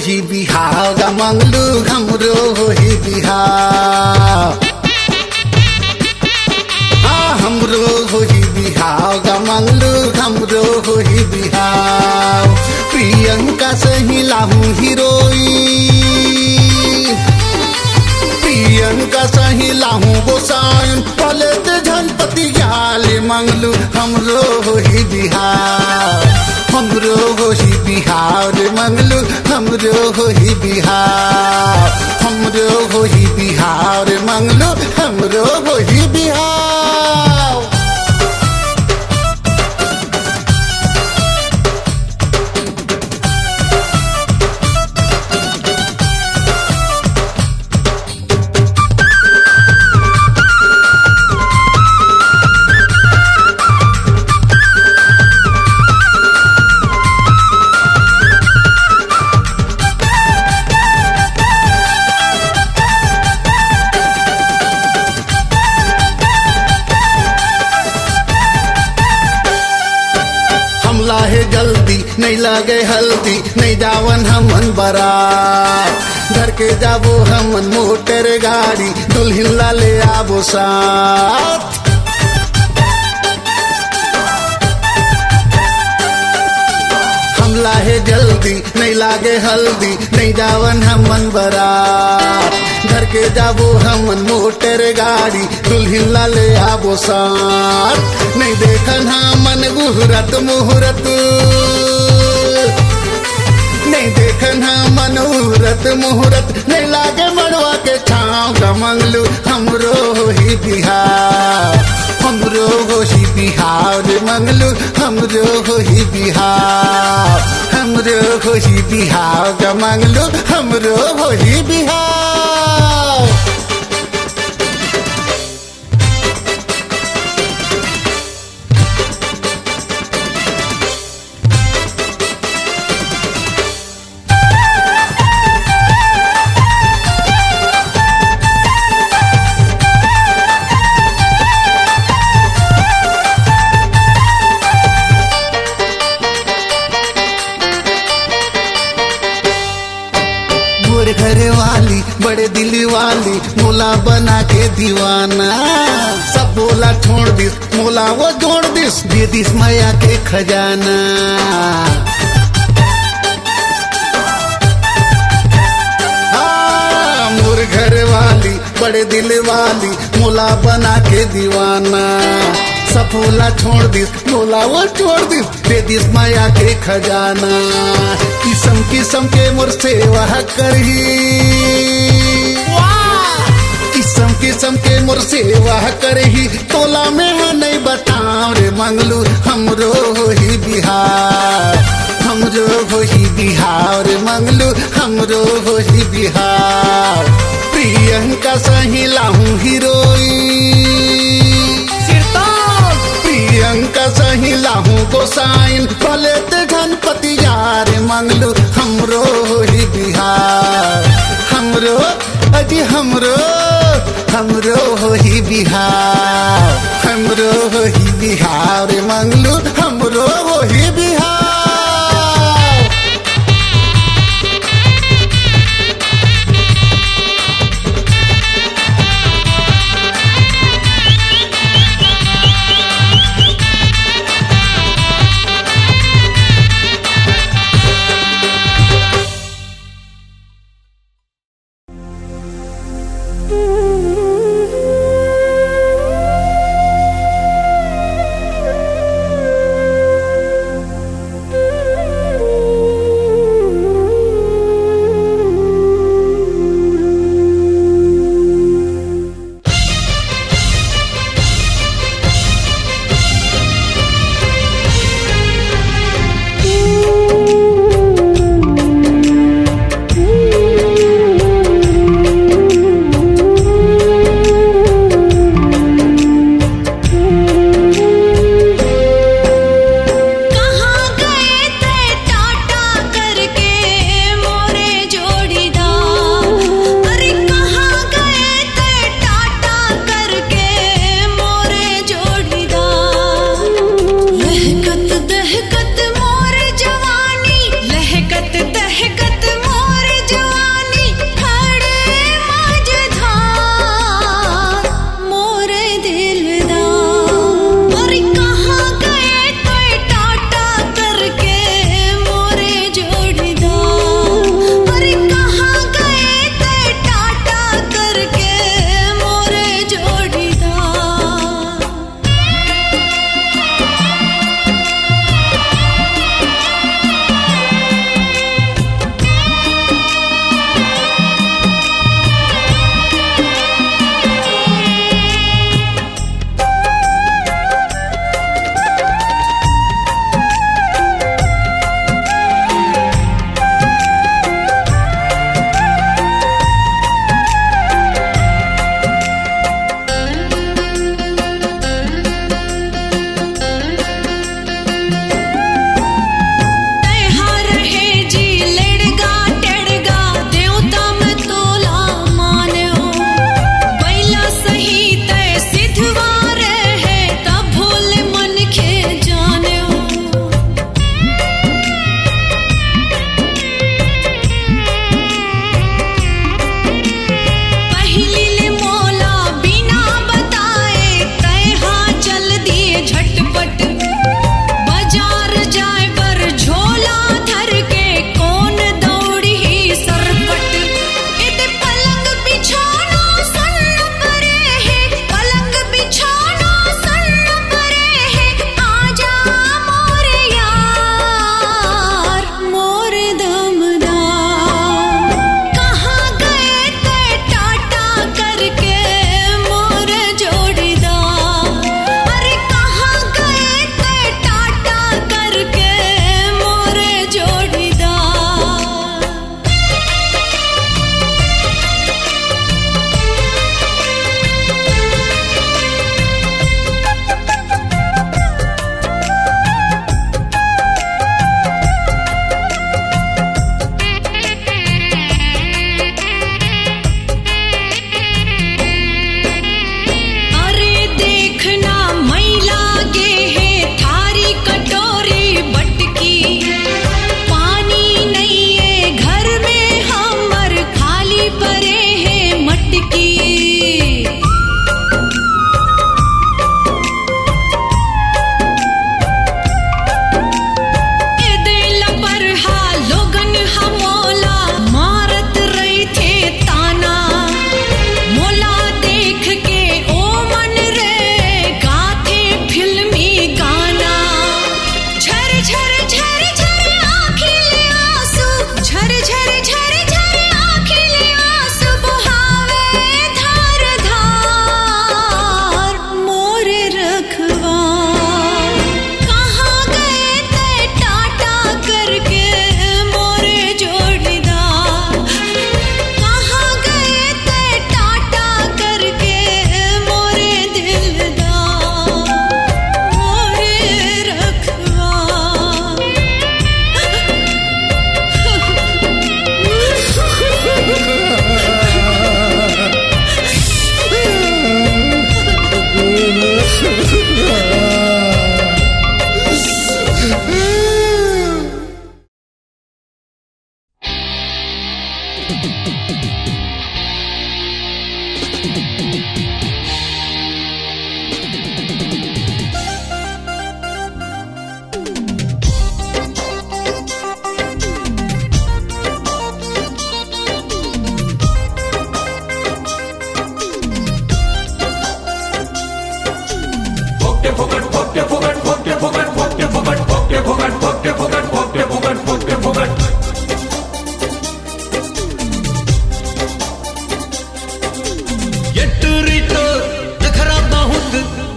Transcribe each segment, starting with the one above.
होही बिहाव गा मंगलू हमरो होही बिहाव हमरो होही बिहाव गा मंगलू हमरो होही बिहाव प्रियंका सही लाहू हीरोइन प्रियंका सही लाहू गोसाइन पले ते झनपति गाले मंगलू हमरो होही बिहाव हमरो होही बिहाव रे मंगलू हमरो होही बिहाव हमरो होही बिहाव रे मंगलू हमरो होही बिहाव लाहे जल्दी नहीं लागे हल्दी नहीं जावन हमन बारात घर के जाबो हमन मोटर गाड़ी दुल्हन ला ले आबो साथ हम लाहे जल्दी नहीं लागे हल्दी नहीं जावन हमन बारात घर के जाबो हमन मोटर गाड़ी दुल्हन ला ले आबो साथ नहीं देखन हमन मुहूर्त मुहूर्त नहीं देखन हमन मुहूर्त मुहूर्त नहीं लागे मड़वा के छाँव का मंगलू हमरो होही बिहाव हमरो होही बिहाव रे मंगलू हमरो होही बिहाव हमरो होही बिहाव का मंगलू हमरो होही बिहाव घर वाली बड़े दिल वाली मोला बना के दीवाना सब बोला छोड़ दिस मोला वो जोड़ दिस दे दिस माया के खजाना मोर घर वाली बड़े दिल वाली मोला बना के दीवाना सफोला छोड़ दिस मोला वो छोड़ दिस दे दिस माया के खजाना किस्म किस्म के मोर सेवा करही किस्म किस्म के मोर सेवा करही तोला में नहीं बताओ रे मंगलू हमरो होही बिहार हमरो होही बिहार रे मंगलू हमरो होही बिहार प्रियंका सही लाहू हीरोइन प्रियंका सही लाहू गोसाइन भले ते गणपति यार मंगलू हमरो होही बिहार हमरो अजी हमरो हमरो होही बिहार हमरो होही बिहार मंगलू हमरो होही बिहार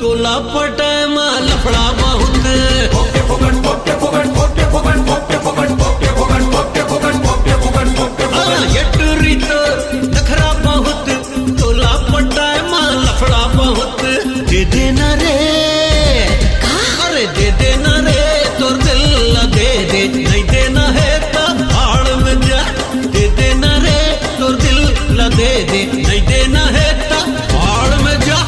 टोला पटाय मा लफड़ा बहुत एटरी तो नखरा बहुत टोला पटाय मा लफड़ा बहुत दे देना रे अरे दे देना रे तोर दिल ला दे दे नहीं देना है तो भाड़ में जा दे देना रे तोर दिल ला दे दे नहीं देना है तो भाड़ में जा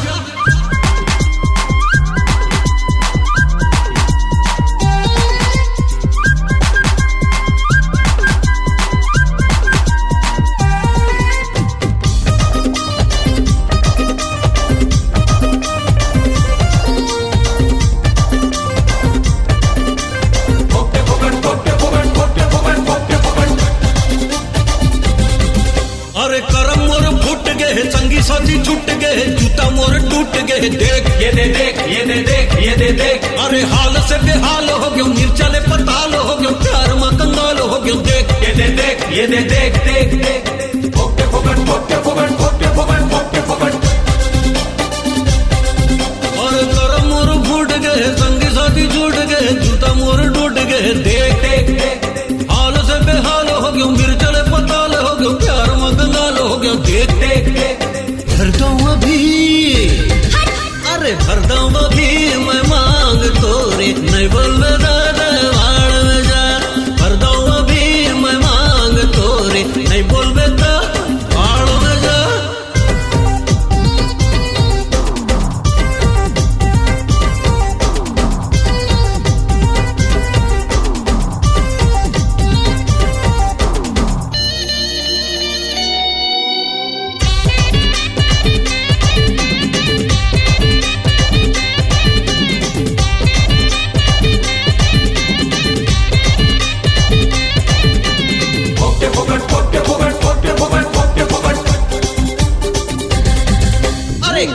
अरे करम मोर फूट गए संगी साथी छूट गए जूता मोर टूट गए देख ये दे देख ये दे देख ये दे देख अरे हाल से बेहाल हो गयो मिर्चले पताल हो गयो प्यार में कंगाल हो गयो देख ये दे देख ये दे देख देख देख फोकटे फोकट फोकटे फोकट फोकटे फोकट फोकटे फोकट अरे करम मोर फूट गए संगी साथी छूट गए जूता मोर टूट गए देख देख देख हाल से बेहाल हो गयो मिर्चले पताल हो गयो प्यार हो गया देख देख देख भर दऊं अभी अरे भर दऊं अभी मैं मांग तोरे नहीं बोलबे दादा वाड़ में जा भर दऊं अभी मैं मांग तोरे नहीं बोलबे तो वाड़ में जा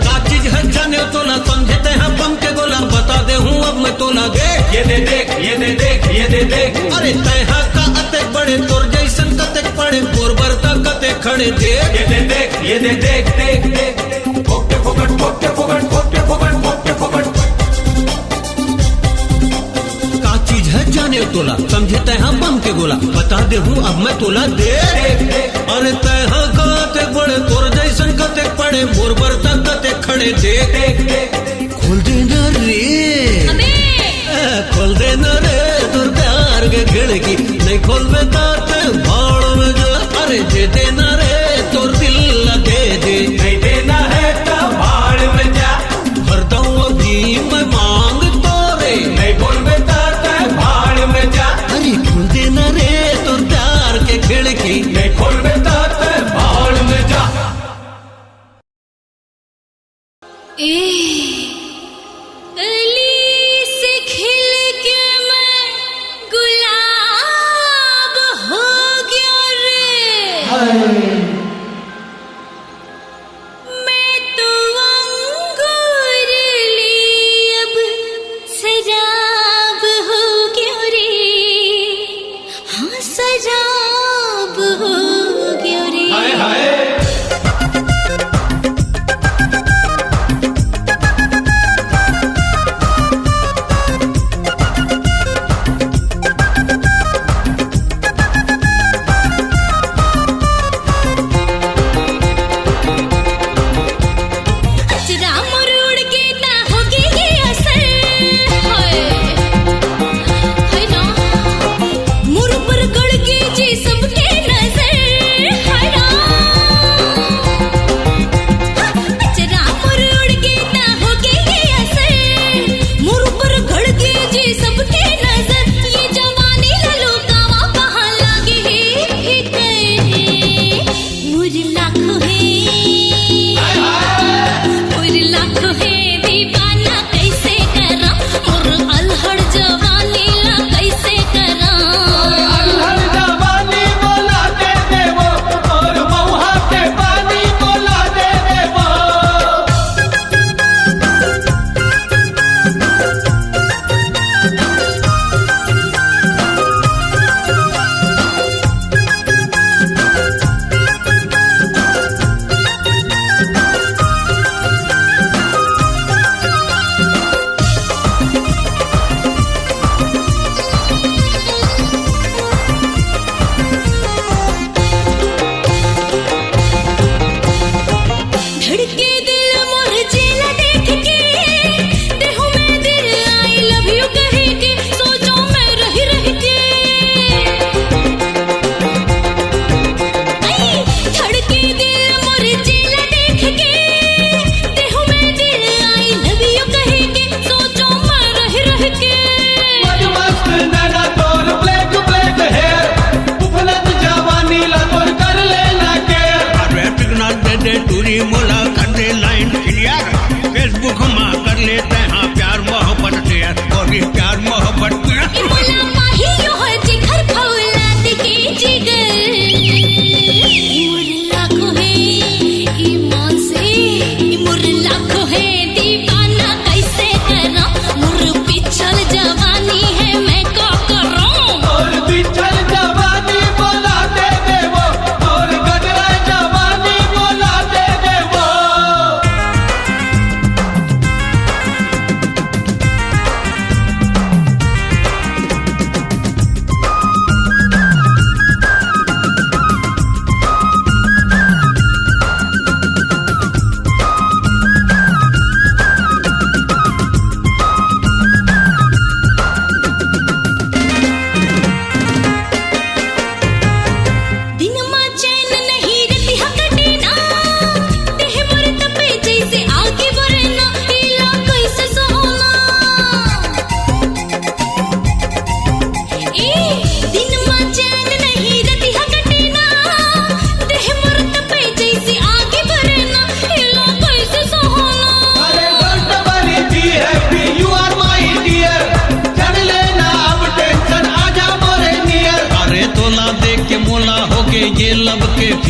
का चीज है जाने तो ना समझते हैं बम के गोला बता दे हूँ अब मैं तो ना देख ये दे देख ये दे देख ये दे देख अरे तैहा का अते बड़े तोर जैसन कते पड़े बोरबर का कते खड़े देख ये दे देख ये दे देख देख देख फोकटे फोकट फोकटे फोकट फोकटे फोकट फोकटे फोकट का चीज है जाने तोला समझते हैं बम के गोला बता दे हूँ अब मैं तोला देख अरे तैहा का अते बड़े तोर जैसन कते पड़े बोरबर तक कते खड़े देख खोल देना रे खोल देना रे तोर प्यार के खिड़की नहीं खोलबे ताते भाड़ में जा अरे दे देना रे तोर दिल ला दे दे नहीं देना है तो भाड़ में जा भर दऊं अभी मैं मांग तोरे नहीं बोलबे ताते भाड़ में जा अरे खोल देना रे तोर प्यार के खिड़की नहीं खोलबे ताते भाड़ में जा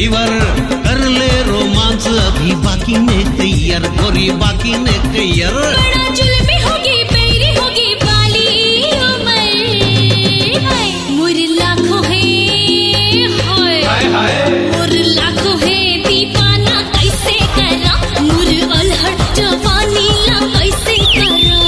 फीवर कर ले रोमांस अभी बाकी ने तैयार गोरी बाकी ने तैयार बड़ा जुल्मी होगी पैरी होगी बाली मुर लाखों है मुर लाखों है दीवाना कैसे करा मुर अलहट जवानी ला कैसे करा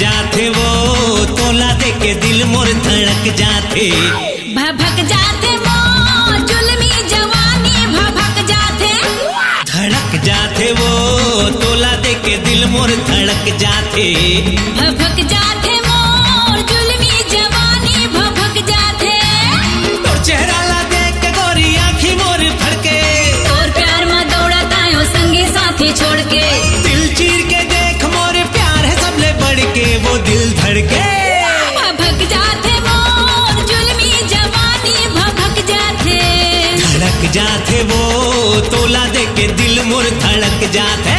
जाते वो तोला दे के दिल मोर धड़क जाते भभक जाते वो जुल्मी जवानी भभक जाते धड़क जाते वो तोला दे के दिल मोर धड़क जाते भभक जाते मोर जुल्मी जवानी भभक जाते तोर चेहरा ला देख के गोरी आँखी मोर फड़के और प्यार में दौड़ता हो संगी साथी छोड़ के दिल चीर के देख मोर प्यार है सबले बढ़ के वो दिल धड़के भभक जाते मोर जुल्मी जवानी भभक जाते धड़क जाते वो तोला दे के दिल मोर धड़क जाते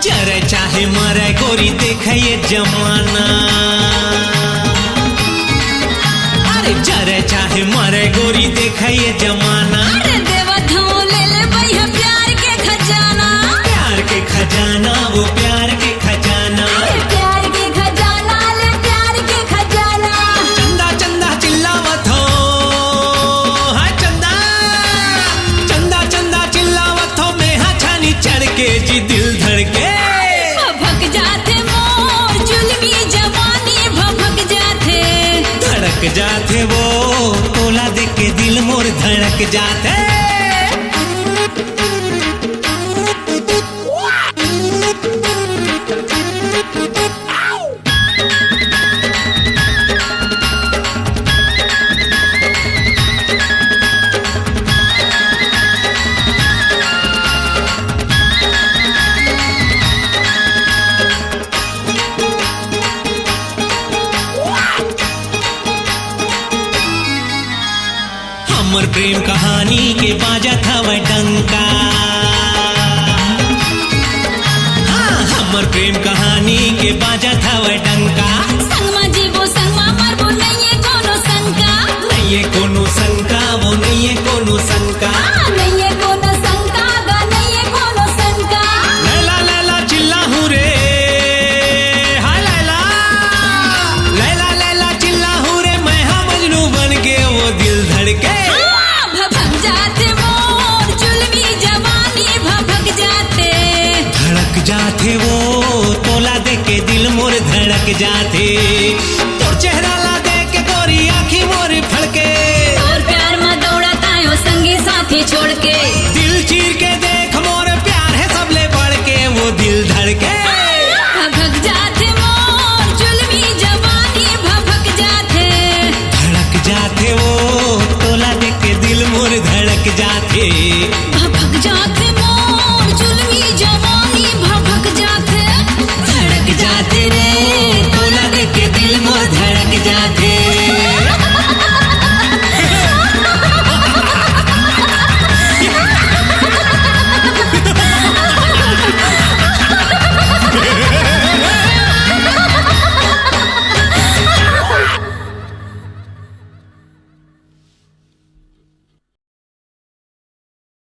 जरे चाहे मरे गोरी देखे ये जमाना अरे जरे चाहे मरे गोरी देखे ये जमाना अरे देवा धोले ले भैया प्यार के खजाना प्यार के खजाना वो प्यार के खजाना अरे प्यार के खजाना ले प्यार के खजाना चंदा चंदा चिल्लावत हो हाँ चंदा चंदा चंदा चिल्लावत हो मैं हाँ छानी चढ़ के जी दिल धड़के भभक जाते मोर जुल्मी जवानी भभक जाते धड़क जाते वो तोला दे के दिल मोर धड़क जाते हमर प्रेम कहानी के बाजा था वह डंका हाँ हमर प्रेम कहानी के बाजा था वह डंका संगमा जीवो संगमा मरबो नहीं है कोनो शंका नहीं है कोनो शंका वो नहीं है कोनो शंका नहीं है कोनो शंका गा नहीं है कोनो शंका लैला लैला चिल्ला हूँ रे हाय लैला लैला लैला चिल्ला हूँ रे मैं हाँ मजनू बन के वो दिल धड़के भभक जाते मोर जुल्मी जवानी भभक जाते धड़क जाते वो तोला दे के दिल मोर धड़क जाते तोर चेहरा ला देख के गोरी आँखी मोर फड़के और प्यार में दौड़ता हो संगी साथी छोड़ के दिल चीर के देख मोर प्यार है सबले बढ़ के वो दिल धड़के भभक जाते मोर जुल्मी जवानी भभक जाते धड़क जाते वो तोला दे के दिल मोर धड़क जाते